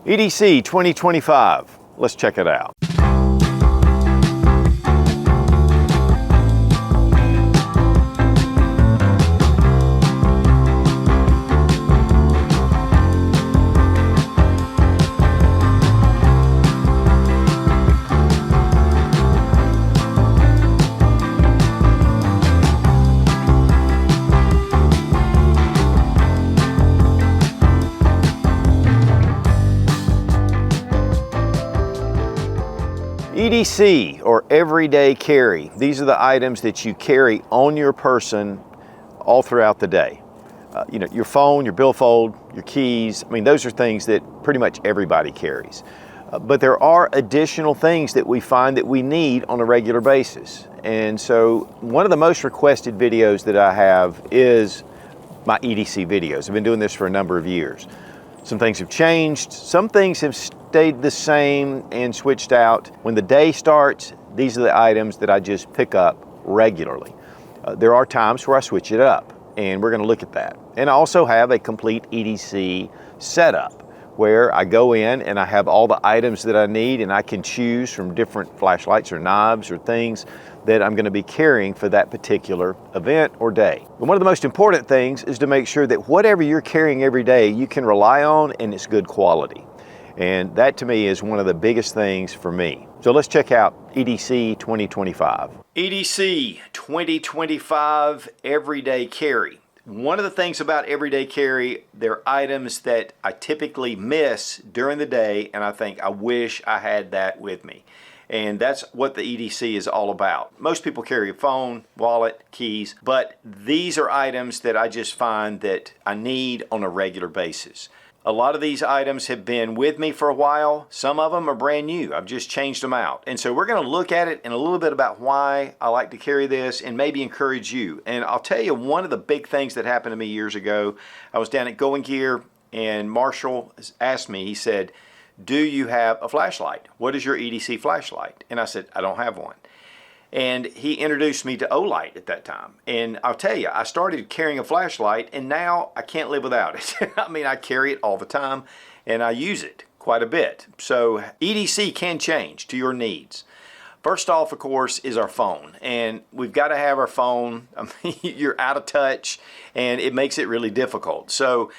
EDC 2025. Let's check it out. EDC, or everyday carry. These are the items that you carry on your person all throughout the day. Your phone, your billfold, your keys. I mean, those are things that pretty much everybody carries. But there are additional things that we find that we need on a regular basis. And so one of the most requested videos that I have is my EDC videos. I've been doing this for a number of years. Some things have changed, some things have stayed the same and switched out. When the day starts, these are the items that I just pick up regularly. There are times where I switch it up, and we're going to look at that. And I also have a complete EDC setup where I go in and I have all the items that I need, and I can choose from different flashlights or knobs or things that I'm going to be carrying for that particular event or day. But one of the most important things is to make sure that whatever you're carrying every day, you can rely on and it's good quality. And that to me is one of the biggest things for me. So let's check out EDC 2025. EDC 2025 Everyday Carry. One of the things about everyday carry, they're items that I typically miss during the day, and I think I wish I had that with me. And that's what the EDC is all about. Most people carry a phone, wallet, keys, but these are items that I just find that I need on a regular basis. A lot of these items have been with me for a while. Some of them are brand new. I've just changed them out. And so we're going to look at it and a little bit about why I like to carry this and maybe encourage you. And I'll tell you one of the big things that happened to me years ago. I was down at Going Gear and Marshall asked me, he said, "Do you have a flashlight? What is your EDC flashlight?" And I said, "I don't have one." And he introduced me to Olight at that time. And I'll tell you, I started carrying a flashlight and now I can't live without it. I mean, I carry it all the time and I use it quite a bit. So EDC can change to your needs. First off, of course, is our phone. And we've got to have our phone. I mean, you're out of touch and it makes it really difficult. So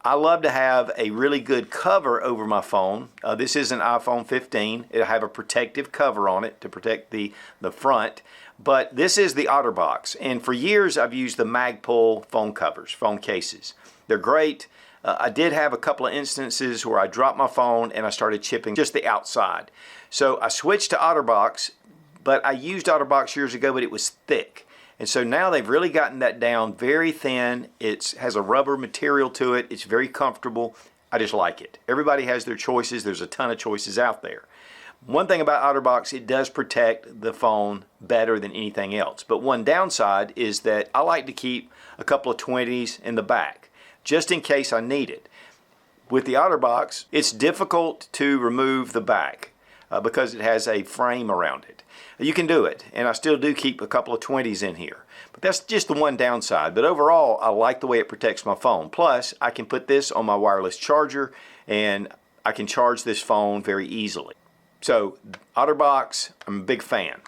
I love to have a really good cover over my phone. This is an iPhone 15. It'll have a protective cover on it to protect the front. But this is the OtterBox. And for years, I've used the Magpul phone covers, phone cases. They're great. I did have a couple of instances where I dropped my phone and I started chipping just the outside. So I switched to OtterBox, but I used OtterBox years ago, but it was thick. And so now they've really gotten that down very thin. It has a rubber material to it. It's very comfortable. I just like it. Everybody has their choices. There's a ton of choices out there. One thing about OtterBox, it does protect the phone better than anything else. But one downside is that I like to keep a couple of 20s in the back, just in case I need it. With the OtterBox, it's difficult to remove the back because it has a frame around it. You can do it, and I still do keep a couple of 20s in here. But that's just the one downside. But overall, I like the way it protects my phone. Plus, I can put this on my wireless charger, and I can charge this phone very easily. So, OtterBox, I'm a big fan.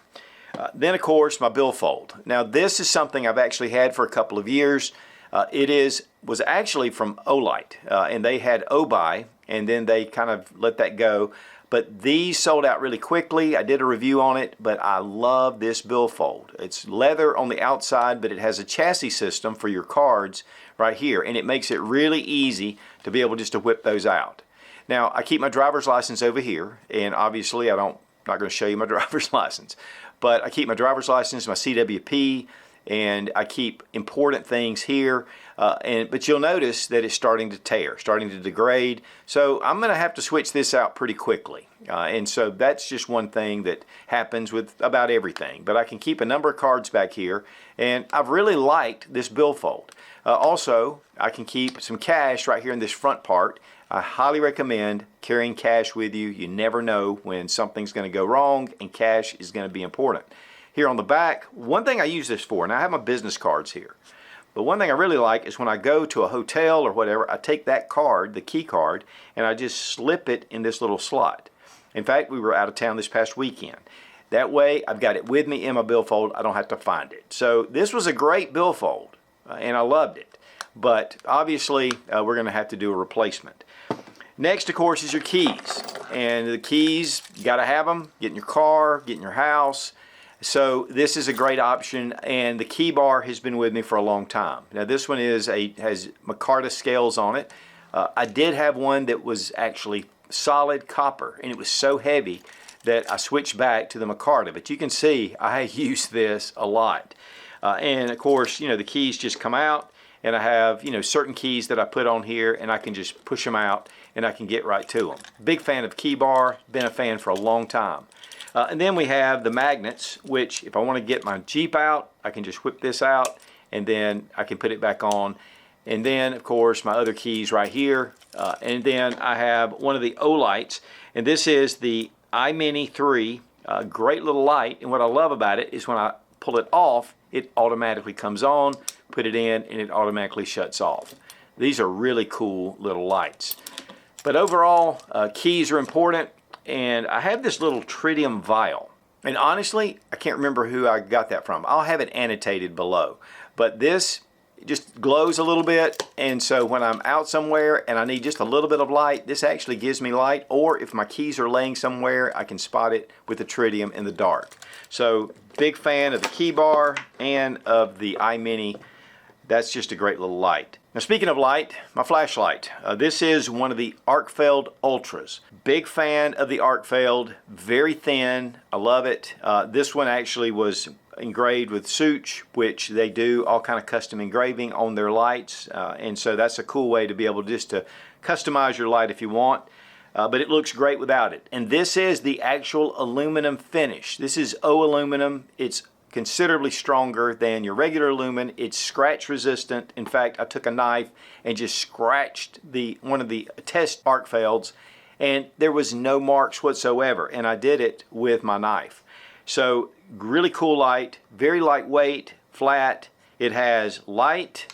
Then, of course, my billfold. Now, this is something I've actually had for a couple of years. Was actually from Olight, and they had Obi, and then they kind of let that go. But these sold out really quickly. I did a review on it, but I love this billfold. It's leather on the outside, but it has a chassis system for your cards right here, and it makes it really easy to be able just to whip those out. Now, I keep my driver's license over here, and obviously I'm not going to show you my driver's license, but I keep my driver's license, my CWP, and I keep important things here. But you'll notice that it's starting to tear, starting to degrade. So I'm going to have to switch this out pretty quickly. And so that's just one thing that happens with about everything. But I can keep a number of cards back here, and I've really liked this billfold. Also, I can keep some cash right here in this front part. I highly recommend carrying cash with you. You never know when something's going to go wrong, and cash is going to be important. Here on the back, one thing I use this for, and I have my business cards here, But one thing I really like is when I go to a hotel or whatever, I take that card, the key card, and I just slip it in this little slot. In fact, we were out of town this past weekend. That way, I've got it with me in my billfold. I don't have to find it. So this was a great billfold, and I loved it. But obviously, we're going to have to do a replacement. Next, of course, is your keys. And the keys, you got to have them. Get in your car, get in your house. So this is a great option, and the key bar has been with me for a long time. Now this one has micarta scales on it. I did have one that was actually solid copper, and it was so heavy that I switched back to the micarta. But you can see I use this a lot. And of course, the keys just come out, and I have certain keys that I put on here, and I can just push them out, and I can get right to them. Big fan of key bar, been a fan for a long time. And then we have the magnets, which if I want to get my Jeep out, I can just whip this out, and then I can put it back on. And then, of course, my other keys right here. And then I have one of the O-lights, and this is the iMini 3, great little light. And what I love about it is when I pull it off, it automatically comes on, put it in, and it automatically shuts off. These are really cool little lights. But overall, keys are important. And I have this little tritium vial. And honestly, I can't remember who I got that from. I'll have it annotated below. But this just glows a little bit. And so when I'm out somewhere and I need just a little bit of light, this actually gives me light. Or if my keys are laying somewhere, I can spot it with the tritium in the dark. So big fan of the key bar and of the iMini. That's just a great little light. Now speaking of light, my flashlight. This is one of the Arcfeld Ultras. Big fan of the Arcfeld, very thin, I love it. This one actually was engraved with Sootch, which they do all kind of custom engraving on their lights. And so that's a cool way to be able just to customize your light if you want. But it looks great without it. And this is the actual aluminum finish. This is O aluminum. It's considerably stronger than your regular aluminum. It's scratch resistant. In fact, I took a knife and just scratched one of the test Arcfelds, and there was no marks whatsoever, and I did it with my knife. So really cool light, very lightweight, flat. It has light,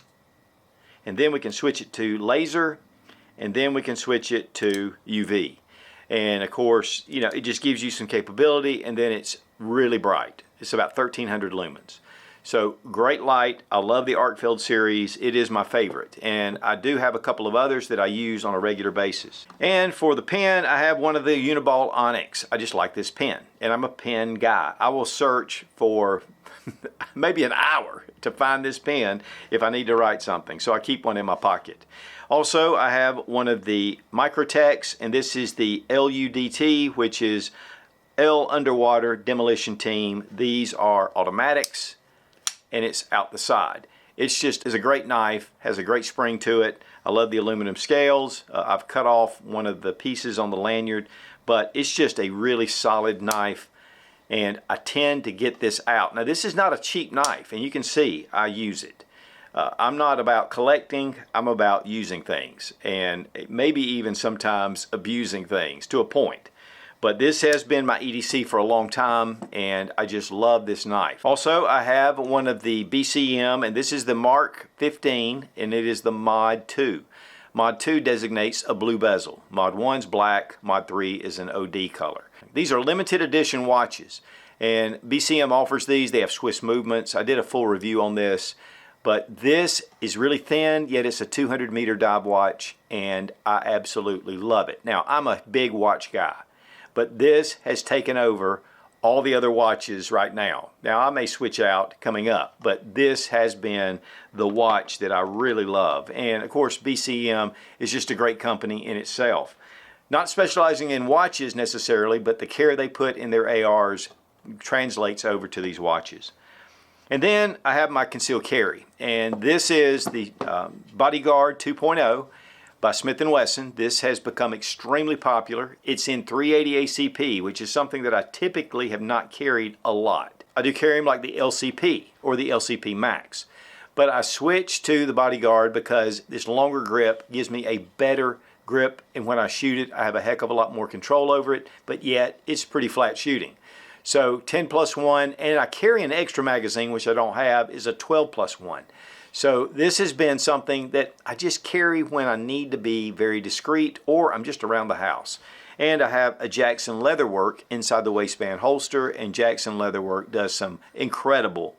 and then we can switch it to laser, and then we can switch it to UV. And of course, it just gives you some capability, and then it's really bright. It's about 1300 lumens. So great light. I love the Arcfeld series. It is my favorite. And I do have a couple of others that I use on a regular basis. And for the pen, I have one of the Uniball Onyx. I just like this pen. And I'm a pen guy. I will search for maybe an hour to find this pen if I need to write something. So I keep one in my pocket. Also, I have one of the Microtechs, and this is the LUDT, which is L Underwater Demolition Team. These are automatics, and it's out the side. It's a great knife, has a great spring to it. I love the aluminum scales. I've cut off one of the pieces on the lanyard, but it's just a really solid knife, and I tend to get this out. Now this is not a cheap knife, and you can see I use it. I'm not about collecting, I'm about using things, and maybe even sometimes abusing things to a point. But this has been my EDC for a long time, and I just love this knife. Also, I have one of the BCM, and this is the Mark 15, and it is the Mod 2. Mod 2 designates a blue bezel. Mod 1's black, Mod 3 is an OD color. These are limited edition watches, and BCM offers these. They have Swiss movements. I did a full review on this, but this is really thin, yet it's a 200-meter dive watch, and I absolutely love it. Now, I'm a big watch guy, but this has taken over all the other watches right now. Now I may switch out coming up, but this has been the watch that I really love. And of course BCM is just a great company in itself. Not specializing in watches necessarily, but the care they put in their ARs translates over to these watches. And then I have my concealed carry, and this is the Bodyguard 2.0 by Smith & Wesson. This has become extremely popular. It's in 380 ACP, which is something that I typically have not carried a lot. I do carry them like the LCP or the LCP Max, but I switched to the Bodyguard because this longer grip gives me a better grip, and when I shoot it, I have a heck of a lot more control over it, but yet it's pretty flat shooting. So 10+1, and I carry an extra magazine, which I don't have, is a 12+1. So this has been something that I just carry when I need to be very discreet or I'm just around the house. And I have a Jackson Leatherwork inside the waistband holster, and Jackson Leatherwork does some incredible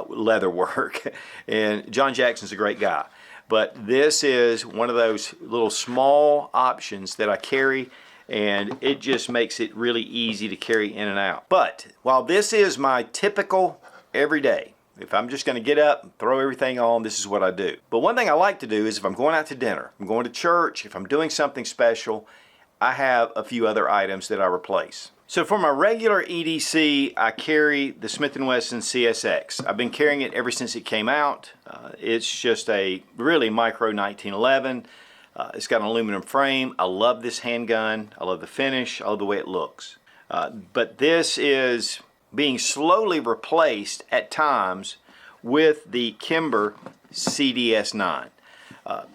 leather work. And John Jackson's a great guy. But this is one of those little small options that I carry, and it just makes it really easy to carry in and out. But while this is my typical everyday, if I'm just going to get up and throw everything on, this is what I do. But one thing I like to do is if I'm going out to dinner, I'm going to church, if I'm doing something special, I have a few other items that I replace. So for my regular EDC, I carry the Smith & Wesson CSX. I've been carrying it ever since it came out. It's just a really micro 1911. It's got an aluminum frame. I love this handgun. I love the finish. I love the way it looks. But this is being slowly replaced at times with the Kimber CDS9.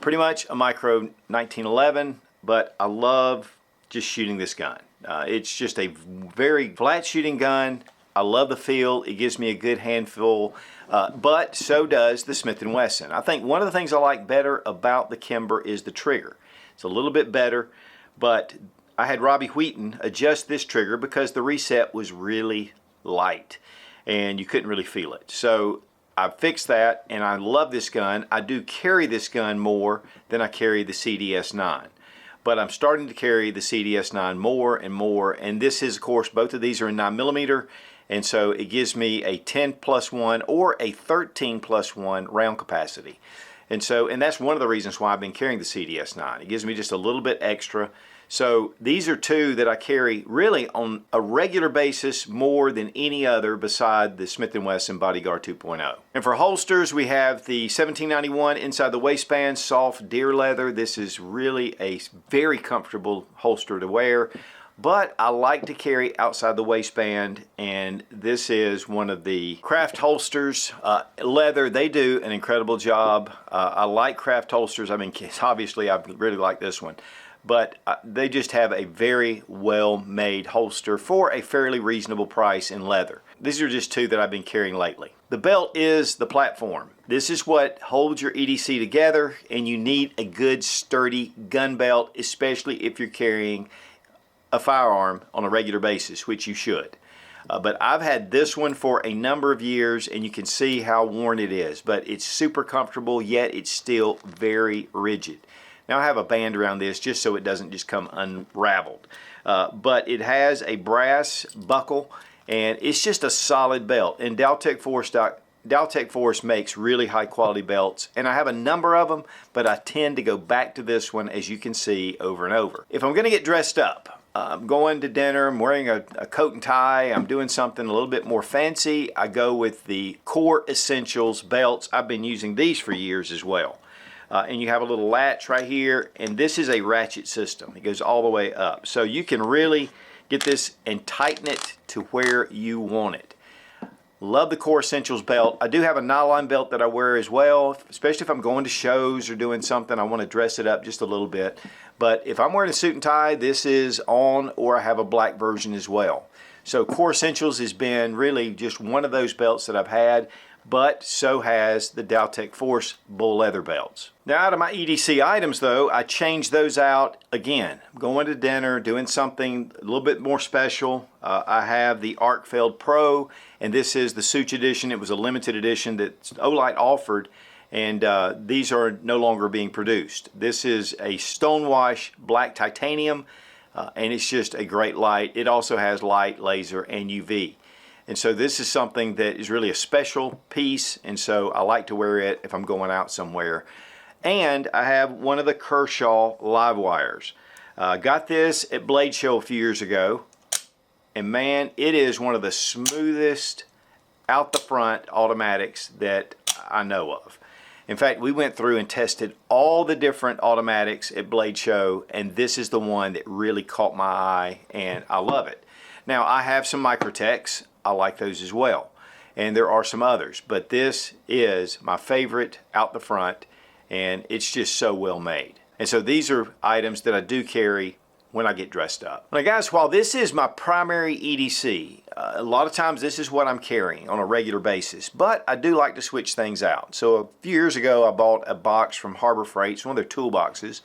Pretty much a micro 1911, but I love just shooting this gun. It's just a very flat shooting gun. I love the feel. It gives me a good handful, but so does the Smith & Wesson. I think one of the things I like better about the Kimber is the trigger. It's a little bit better, but I had Robbie Wheaton adjust this trigger because the reset was really light and you couldn't really feel it. So I fixed that, and I love this gun. I do carry this gun more than I carry the CDS9. But I'm starting to carry the CDS9 more and more, and this is, of course, both of these are in 9mm, and so it gives me a 10+1 or a 13+1 round capacity. And that's one of the reasons why I've been carrying the CDS9. It gives me just a little bit extra. So these are two that I carry really on a regular basis more than any other beside the Smith & Wesson Bodyguard 2.0. And for holsters, we have the 1791 inside the waistband, soft deer leather. This is really a very comfortable holster to wear, but I like to carry outside the waistband, and this is one of the Craft holsters. Leather, they do an incredible job. I like Craft holsters. I mean, obviously I really like this one. But they just have a very well-made holster for a fairly reasonable price in leather. These are just two that I've been carrying lately. The belt is the platform. This is what holds your EDC together, and you need a good sturdy gun belt, especially if you're carrying a firearm on a regular basis, which you should. But I've had this one for a number of years, and you can see how worn it is. But it's super comfortable, yet it's still very rigid. Now I have a band around this just so it doesn't just come unraveled. But it has a brass buckle, and it's just a solid belt. And Daltec Force makes really high quality belts, and I have a number of them, but I tend to go back to this one, as you can see, over and over. If I'm going to get dressed up, I'm going to dinner, I'm wearing a coat and tie, I'm doing something a little bit more fancy, I go with the Core Essentials belts. I've been using these for years as well. And you have a little latch right here, and this is a ratchet system. It goes all the way up. So you can really get this and tighten it to where you want it. Love the Core Essentials belt. I do have a nylon belt that I wear as well, especially if I'm going to shows or doing something. I want to dress it up just a little bit. But if I'm wearing a suit and tie, this is on, or I have a black version as well. So Core Essentials has been really just one of those belts that I've had, but so has the Daltec Force bull leather belts. Now, out of my EDC items though, I changed those out again. Going to dinner, doing something a little bit more special. I have the Arkfeld Pro, and this is the Sootch edition. It was a limited edition that Olight offered, and these are no longer being produced. This is a stonewash black titanium, and it's just a great light. It also has light, laser, and UV. And so this is something that is really a special piece, and so I like to wear it if I'm going out somewhere. And I have one of the Kershaw live wires. Got this at Blade Show a few years ago, and man, it is one of the smoothest out the front automatics that I know of. In fact, we went through and tested all the different automatics at Blade Show, and this is the one that really caught my eye, and I love it. Now, I have some Microtechs. I like those as well, and there are some others, but this is my favorite out the front, and it's just so well made. And so these are items that I do carry when I get dressed up. Now guys, while this is my primary EDC, a lot of times this is what I'm carrying on a regular basis, but I do like to switch things out. So a few years ago, I bought a box from Harbor Freight, it's one of their toolboxes,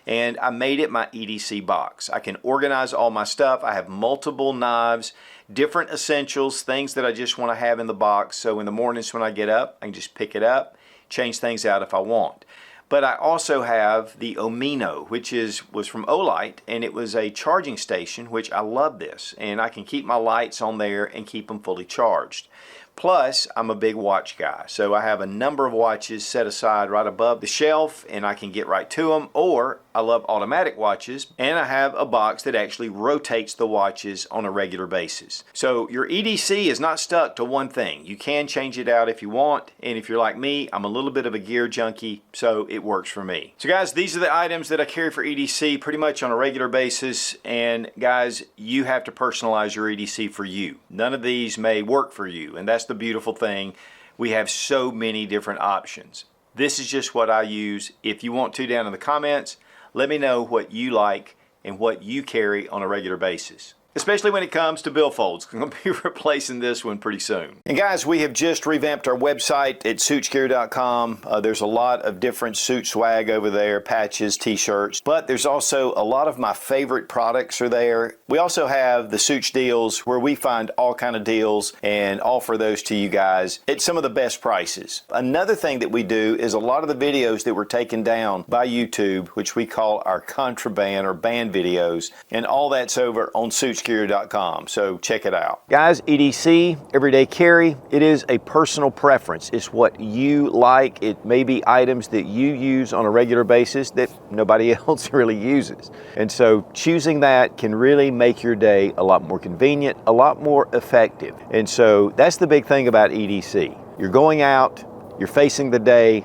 and I made it my EDC box. I can organize all my stuff. I have multiple knives, different essentials, things that I just want to have in the box. So in the mornings when I get up, I can just pick it up, change things out if I want. But I also have the Omino, which was from Olight, and it was a charging station, which I love this. And I can keep my lights on there and keep them fully charged. Plus, I'm a big watch guy, so I have a number of watches set aside right above the shelf and I can get right to them, or I love automatic watches and I have a box that actually rotates the watches on a regular basis. So your EDC is not stuck to one thing. You can change it out if you want, and if you're like me, I'm a little bit of a gear junkie, so it works for me. So guys, these are the items that I carry for EDC pretty much on a regular basis, and guys, you have to personalize your EDC for you. None of these may work for you, and that's the beautiful thing. We have so many different options. This is just what I use. If you want to, down in the comments, let me know what you like and what you carry on a regular basis, especially when it comes to billfolds. I'm going to be replacing this one pretty soon. And guys, we have just revamped our website at Sootch00.com. There's a lot of different suit swag over there, patches, t-shirts, but there's also a lot of my favorite products are there. We also have the Sootch deals where we find all kind of deals and offer those to you guys at some of the best prices. Another thing that we do is a lot of the videos that were taken down by YouTube, which we call our contraband or banned videos, and all that's over on Sootch00.com, so check it out. Guys, EDC, everyday carry, it is a personal preference. It's what you like. It may be items that you use on a regular basis that nobody else really uses. And so choosing that can really make your day a lot more convenient, a lot more effective. And so that's the big thing about EDC. You're going out, you're facing the day,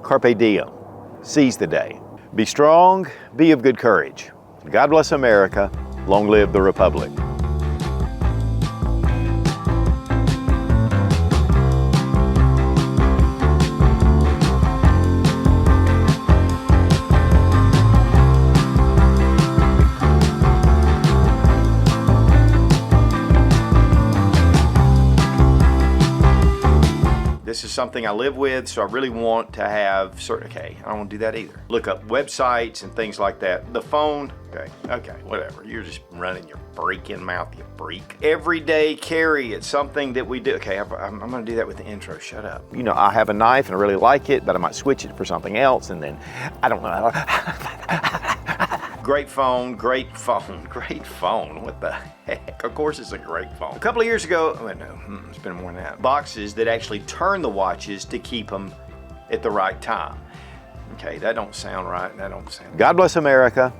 carpe diem, seize the day. Be strong, be of good courage. God bless America. Long live the Republic. This is something I live with, so I really want to have certain, okay, I don't want to do that either. Look up websites and things like that. The phone, okay, whatever. You're just running your freaking mouth, you freak. Everyday carry, it's something that we do. Okay, I'm gonna do that with the intro, shut up. You know, I have a knife and I really like it, but I might switch it for something else, and then, I don't know. Great phone, great phone, great phone. What the heck? Of course it's a great phone. A couple of years ago, oh no, it's been more than that. Boxes that actually turn the watches to keep them at the right time. Okay, that don't sound right, that don't sound. God bless America.